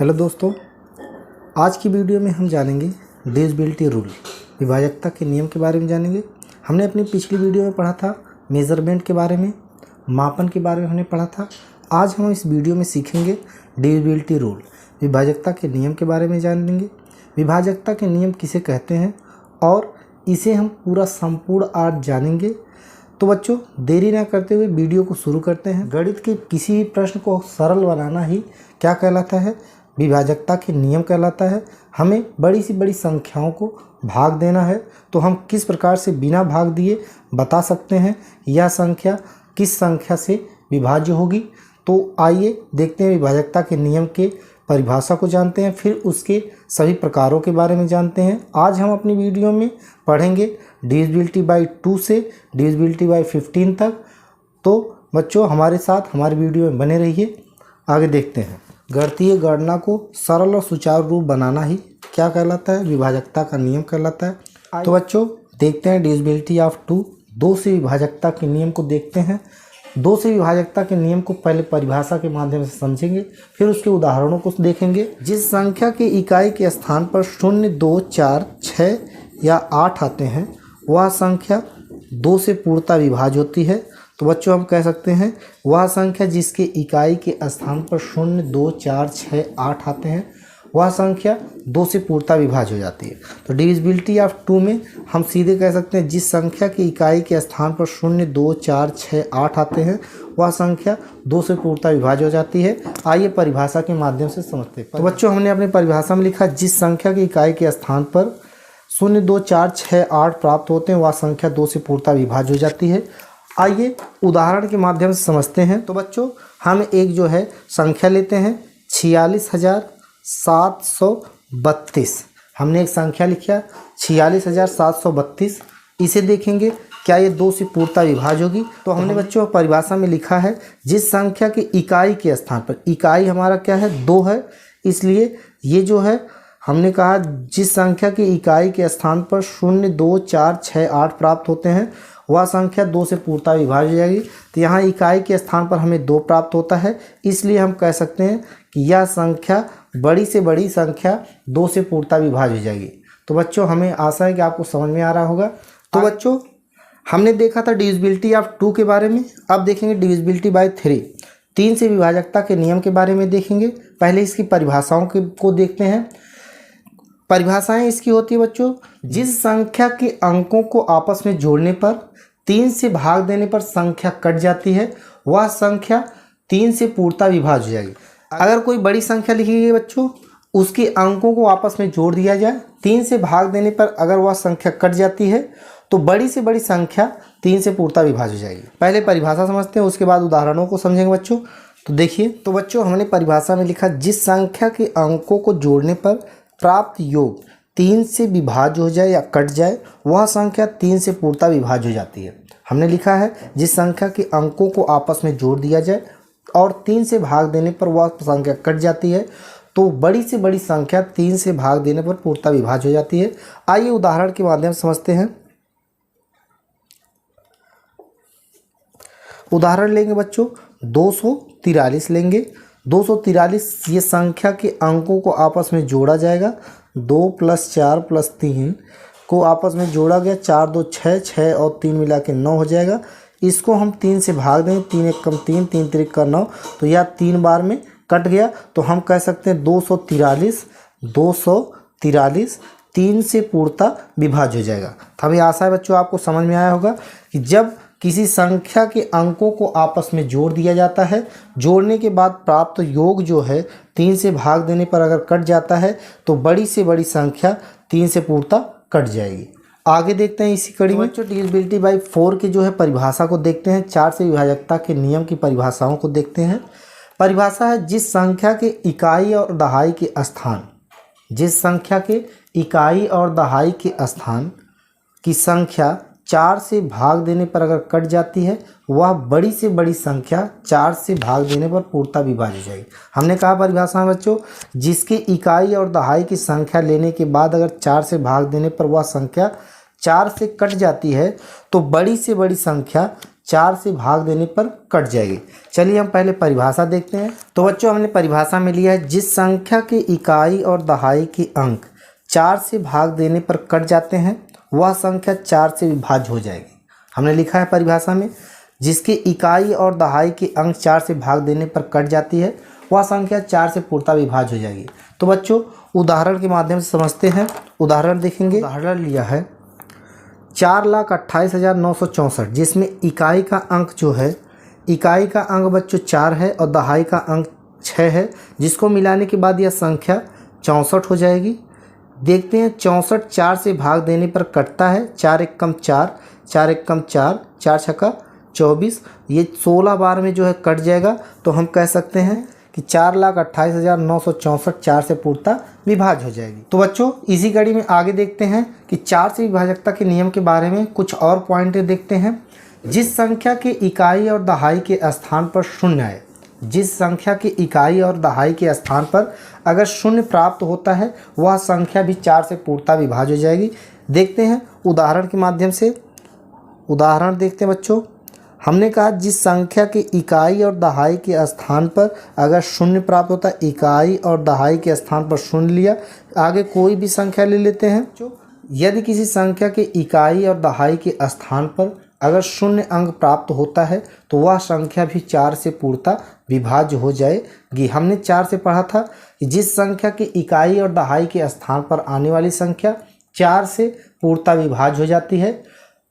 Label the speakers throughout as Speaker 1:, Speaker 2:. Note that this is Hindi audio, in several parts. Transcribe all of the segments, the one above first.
Speaker 1: हेलो दोस्तों, आज की वीडियो में हम जानेंगे डिविजिबिलिटी रूल, विभाजकता के नियम के बारे में जानेंगे। हमने अपनी पिछली वीडियो में पढ़ा था मेज़रमेंट के बारे में, मापन के बारे में हमने पढ़ा था। आज हम इस वीडियो में सीखेंगे डिविजिबिलिटी रूल, विभाजकता के नियम के बारे में जानेंगे। विभाजकता के नियम किसे कहते हैं और इसे हम पूरा संपूर्ण आज जानेंगे। तो बच्चों, देरी ना करते हुए वीडियो को शुरू करते हैं। गणित के किसी भी प्रश्न को सरल बनाना ही क्या कहलाता है? विभाजकता के नियम कहलाता है। हमें बड़ी से बड़ी संख्याओं को भाग देना है तो हम किस प्रकार से बिना भाग दिए बता सकते हैं यह संख्या किस संख्या से विभाज्य होगी। तो आइए देखते हैं, विभाजकता के नियम के परिभाषा को जानते हैं, फिर उसके सभी प्रकारों के बारे में जानते हैं। आज हम अपनी वीडियो में पढ़ेंगे डिविजिबिलिटी बाई 2 से डिविजिबिलिटी बाई 15 तक। तो बच्चों, हमारे साथ हमारी वीडियो में बने रहिए। आगे देखते हैं, गणितीय गणना को सरल और सुचारू रूप बनाना ही क्या कहलाता है? विभाजकता का नियम कहलाता है। तो बच्चों, देखते हैं डिविजिबिलिटी ऑफ 2। 2 से विभाजकता के नियम को देखते हैं। 2 से विभाजकता के नियम को पहले परिभाषा के माध्यम से समझेंगे, फिर उसके उदाहरणों को देखेंगे। जिस संख्या के इकाई के स्थान पर 0, 2, 4, 6 या 8 आते हैं वह संख्या 2 से पूर्णतः विभाज्य होती है। तो बच्चों, हम कह सकते हैं वह संख्या जिसके इकाई के स्थान पर 0, 2, 4, 6, 8 आते हैं वह संख्या 2 से पूर्णतः विभाज्य हो जाती है। तो डिविजिबिलिटी ऑफ 2 में हम सीधे कह सकते हैं जिस संख्या के इकाई के स्थान पर 0, 2, 4, 6, 8 आते हैं वह संख्या 2 से पूर्णतः विभाज्य हो जाती है। आइए परिभाषा के माध्यम से समझते हैं। तो बच्चों, हमने अपनी परिभाषा में लिखा जिस संख्या की इकाई के स्थान पर 0, 2, 4, 6, 8 प्राप्त होते हैं वह संख्या 2 से पूर्णतः विभाज्य हो जाती है। आइए उदाहरण के माध्यम से समझते हैं। तो बच्चों, हम एक जो है संख्या लेते हैं 46,732। हमने एक संख्या लिखा 46,732। इसे देखेंगे क्या ये 2 से पूर्णतः विभाज्य होगी। तो हमने बच्चों परिभाषा में लिखा है जिस संख्या के इकाई के स्थान पर, इकाई हमारा क्या है? 2 है, इसलिए ये जो है हमने कहा जिस संख्या की इकाई के स्थान पर 0, 2, 4, 6, 8 प्राप्त होते हैं वह संख्या 2 से पूर्णतः विभाज्य हो जाएगी। तो यहाँ इकाई के स्थान पर हमें 2 प्राप्त होता है, इसलिए हम कह सकते हैं कि यह संख्या बड़ी से बड़ी संख्या 2 से पूर्णतः विभाज्य हो जाएगी। तो बच्चों, हमें आशा है कि आपको समझ में आ रहा होगा। तो बच्चों, हमने देखा था डिविजिबिलिटी ऑफ 2 के बारे में। अब देखेंगे डिविजिबिलिटी बाय 3। 3 से विभाजकता के नियम के बारे में देखेंगे। पहले इसकी परिभाषाओं को देखते हैं। परिभाषाएं इसकी होती है बच्चों, जिस संख्या के अंकों को आपस में जोड़ने पर 3 से भाग देने पर संख्या कट जाती है वह संख्या 3 से पूर्णतः विभाज्य हो जाएगी। अगर कोई बड़ी संख्या लिखी गई है बच्चों, उसके अंकों को आपस में जोड़ दिया जाए, 3 से भाग देने पर अगर वह संख्या कट जाती है तो बड़ी से बड़ी संख्या 3 से पूर्णतः विभाज्य हो जाएगी। पहले परिभाषा समझते हैं, उसके बाद उदाहरणों को समझेंगे बच्चों। तो देखिए, तो बच्चों हमने परिभाषा में लिखा जिस संख्या के अंकों को जोड़ने पर प्राप्त योग 3 से विभाज्य हो जाए या कट जाए वह संख्या 3 से पूर्णतः विभाज्य हो जाती है। हमने लिखा है जिस संख्या के अंकों को आपस में जोड़ दिया जाए और 3 से भाग देने पर वह संख्या कट जाती है तो बड़ी से बड़ी संख्या 3 से भाग देने पर पूर्णतः विभाज्य हो जाती है। आइए उदाहरण के माध्यम से समझते हैं। उदाहरण लेंगे बच्चों, 243 लेंगे। 243 ये संख्या के अंकों को आपस में जोड़ा जाएगा। 2 + 4 + 3 को आपस में जोड़ा गया, 4, 2, 6, 6 और 3 मिला के 9 हो जाएगा। इसको हम 3 से भाग दें, 3 × 1 = 3, 3 × 3 = 9, तो यह 3 बार में कट गया। तो हम कह सकते हैं 243 3 से पूर्णतः विभाज्य हो जाएगा। तो हमें आशा है बच्चों आपको समझ में आया होगा कि जब किसी संख्या के अंकों को आपस में जोड़ दिया जाता है, जोड़ने के बाद प्राप्त योग जो है 3 से भाग देने पर अगर कट जाता है तो बड़ी से बड़ी संख्या 3 से पूर्णतः कट जाएगी। आगे देखते हैं इसी कड़ी में बच्चों डिविजिबिलिटी बाई 4 की जो है परिभाषा को देखते हैं। 4 से विभाजकता के नियम की परिभाषाओं को देखते हैं। परिभाषा है जिस संख्या के इकाई और दहाई के स्थान, जिस संख्या के इकाई और दहाई के स्थान की संख्या 4 से भाग देने पर अगर कट जाती है वह बड़ी से बड़ी संख्या 4 से भाग देने पर पूर्णतः विभाज्य हो जाएगी। हमने कहा परिभाषा में बच्चों, जिसके इकाई और दहाई की संख्या लेने के बाद अगर 4 से भाग देने पर वह संख्या 4 से कट जाती है तो बड़ी से बड़ी संख्या 4 से भाग देने पर कट जाएगी। चलिए हम पहले परिभाषा देखते हैं। तो बच्चों हमने परिभाषा में लिया है, जिस संख्या के इकाई और दहाई के अंक 4 से भाग देने पर कट जाते हैं वह संख्या 4 से विभाज्य हो जाएगी। हमने लिखा है परिभाषा में, जिसके इकाई और दहाई के अंक 4 से भाग देने पर कट जाती है वह संख्या 4 से पूर्णतः विभाज्य हो जाएगी। तो बच्चों उदाहरण के माध्यम से समझते हैं। उदाहरण देखेंगे। उदाहरण लिया है 4,28,964, जिसमें इकाई का अंक जो है, इकाई का अंक बच्चों 4 है और दहाई का अंक 6 है, जिसको मिलाने के बाद यह संख्या 64 हो जाएगी। देखते हैं 64 4 से भाग देने पर कटता है। 4 एकम 4, 4 एकम 4, 4 छक्का 24, ये 16 बार में जो है कट जाएगा। तो हम कह सकते हैं कि 4,28,964 4 से पूर्णतः विभाज्य हो जाएगी। तो बच्चों इसी कड़ी में आगे देखते हैं कि 4 से विभाजकता के नियम के बारे में कुछ और पॉइंट देखते हैं। जिस संख्या के इकाई और दहाई के स्थान पर शून्य आए, जिस संख्या के इकाई और दहाई के स्थान पर अगर शून्य प्राप्त होता है वह संख्या भी 4 से पूर्णतः विभाज्य हो जाएगी। देखते हैं उदाहरण के माध्यम से। उदाहरण देखते हैं बच्चों। हमने कहा जिस संख्या के इकाई और दहाई के स्थान पर अगर शून्य प्राप्त होता है, इकाई और दहाई के स्थान पर शून्य लिया, आगे कोई भी संख्या ले लेते हैं। यदि किसी संख्या के इकाई और दहाई के स्थान पर अगर शून्य अंक प्राप्त होता है तो वह संख्या भी 4 से पूर्णतः विभाज्य हो जाएगी। हमने 4 से पढ़ा था कि जिस संख्या की इकाई और दहाई के स्थान पर आने वाली संख्या 4 से पूर्णतः विभाज्य हो जाती है,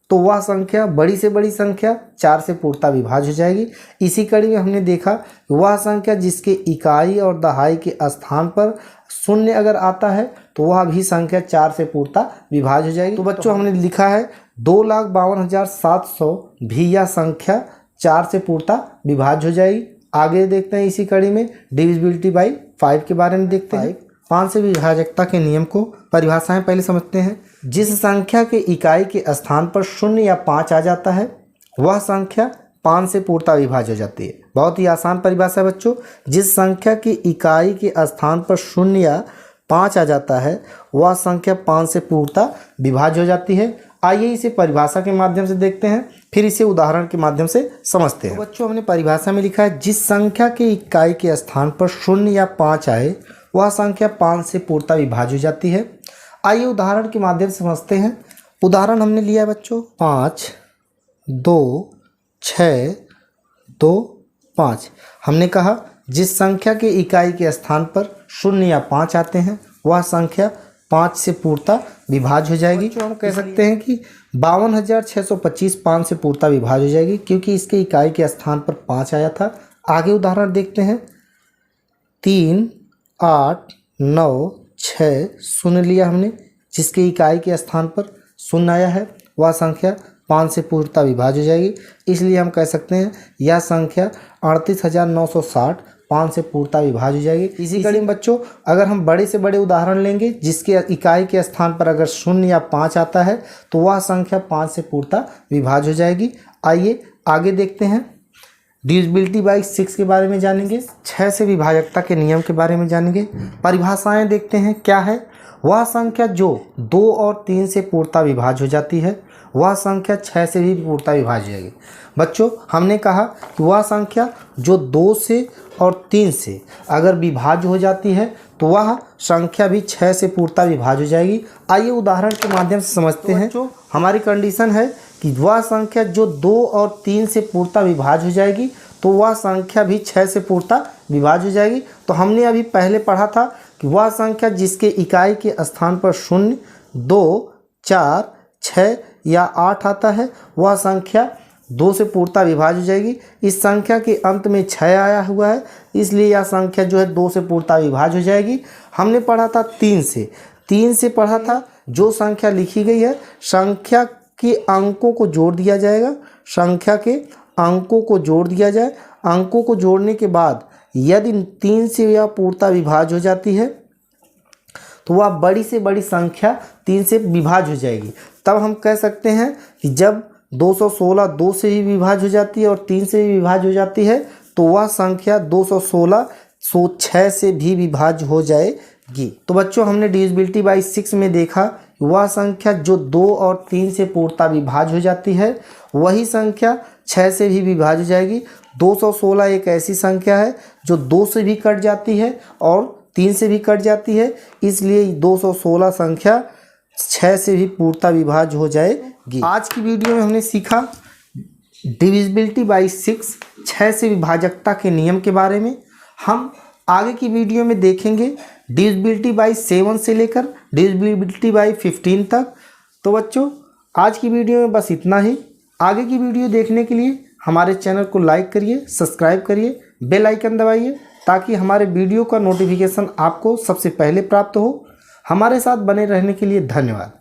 Speaker 1: तो वह संख्या बड़ी से बड़ी संख्या 4 से पूर्णतः विभाज्य हो जाएगी। इसी कड़ी में हमने देखा वह संख्या जिसके इकाई और दहाई के स्थान पर शून्य अगर आता है तो वह भी संख्या 4 से पूर्णतः विभाज्य हो जाएगी। तो बच्चों हमने लिखा है 2,52,700 भी यह संख्या 4 से पूर्णतः विभाज्य हो जाएगी। आगे देखते हैं इसी कड़ी में डिविजिबिलिटी बाई 5 के बारे में देखते हैं। 5 से विभाजकता के नियम को परिभाषाएं पहले समझते हैं। जिस संख्या के इकाई के स्थान पर 0 या 5 आ जाता है वह संख्या 5 से पूर्णतः विभाज्य हो जाती है। बहुत ही आसान परिभाषा है बच्चों। जिस संख्या की इकाई के स्थान पर 0 या 5 आ जाता है वह संख्या 5 से पूर्णतः विभाज्य हो जाती है। आइए इसे परिभाषा के माध्यम से देखते हैं, फिर इसे उदाहरण के माध्यम से समझते हैं। तो बच्चों हमने परिभाषा में लिखा है जिस संख्या के इकाई के स्थान पर 0 या 5 आए वह संख्या 5 से पूर्णतः विभाज्य हो जाती है। आइए उदाहरण के माध्यम से समझते हैं। उदाहरण हमने लिया है बच्चों 5, 2, 6, 2, 5। हमने कहा जिस संख्या के इकाई के स्थान पर 0 या 5 आते हैं वह संख्या 5 से पूर्णतः विभाज्य हो जाएगी। तो हम कह सकते हैं कि 52,625 5 से पूर्णतः विभाज्य हो जाएगी, क्योंकि इसके इकाई के स्थान पर 5 आया था। आगे उदाहरण देखते हैं। 3, 8, 9, 6 शून्य लिया हमने, जिसके इकाई के स्थान पर 0 आया है वह संख्या 5 से पूर्णतः विभाज्य हो जाएगी। इसलिए हम कह सकते हैं यह संख्या 38,960 5 से पूर्णतः विभाज्य हो जाएगी। इसी कड़ी में बच्चों अगर हम बड़े से बड़े उदाहरण लेंगे जिसके इकाई के स्थान पर अगर 0 या 5 आता है तो वह संख्या 5 से पूर्णतः विभाज्य हो जाएगी। आइए आगे देखते हैं। डिविजिबिलिटी बाई 6 के बारे में जानेंगे। 6 से विभाजकता के नियम के बारे में जानेंगे। परिभाषाएं देखते हैं क्या है। वह संख्या जो 2 और 3 से पूर्णतः विभाज्य हो जाती है वह संख्या 6 से भी पूर्णतः विभाज्य हो जाएगी। बच्चों हमने कहा कि वह संख्या जो 2 से और 3 से अगर विभाज्य हो जाती है तो वह संख्या भी 6 से पूर्णतः विभाज्य हो जाएगी। आइए उदाहरण के माध्यम से समझते हैं। जो हमारी कंडीशन है कि वह संख्या जो 2 और 3 से पूर्णतः विभाज्य हो जाएगी तो वह संख्या भी 6 से पूर्णतः विभाज्य हो जाएगी। तो हमने अभी पहले पढ़ा था कि वह संख्या जिसके इकाई के स्थान पर 0, 2, 4, 6 या 8 आता है वह संख्या 2 से पूर्णतः विभाज्य हो जाएगी। इस संख्या के अंत में 6 आया हुआ है, इसलिए यह संख्या जो है 2 से पूर्णतः विभाज्य हो जाएगी। हमने पढ़ा था 3 से पढ़ा था जो संख्या लिखी गई है संख्या के अंकों को जोड़ दिया जाएगा। संख्या के अंकों को जोड़ दिया जाए। अंकों को जोड़ने के बाद यदि 3 से यह पूर्णतः विभाज्य हो जाती है तो वह बड़ी से बड़ी संख्या 3 से विभाज्य हो जाएगी। तब हम कह सकते हैं कि जब 216 2 से भी विभाज्य हो जाती है और 3 से भी विभाज्य हो जाती है तो वह संख्या 216 6 से भी विभाज्य हो जाएगी। तो बच्चों हमने डिविजिबिलिटी बाई 6 में देखा वह संख्या जो 2 और 3 से पूर्णतः विभाज्य हो जाती है वही संख्या 6 से भी विभाज्य हो जाएगी। 216 एक ऐसी संख्या है जो 2 से भी कट जाती है और 3 से भी कट जाती है, इसलिए 216 संख्या 6 से भी पूर्णतः विभाज्य हो जाएगी। आज की वीडियो में हमने सीखा डिविजिबिलिटी बाई 6 से विभाजकता के नियम के बारे में। हम आगे की वीडियो में देखेंगे डिविजिबिलिटी बाई 7 से लेकर डिविजिबिलिटी बाई 15 तक। तो बच्चों आज की वीडियो में बस इतना ही। आगे की वीडियो देखने के लिए हमारे चैनल को लाइक करिए, सब्सक्राइब करिए, बेल आइकन दबाइए ताकि हमारे वीडियो का नोटिफिकेशन आपको सबसे पहले प्राप्त हो। हमारे साथ बने रहने के लिए धन्यवाद।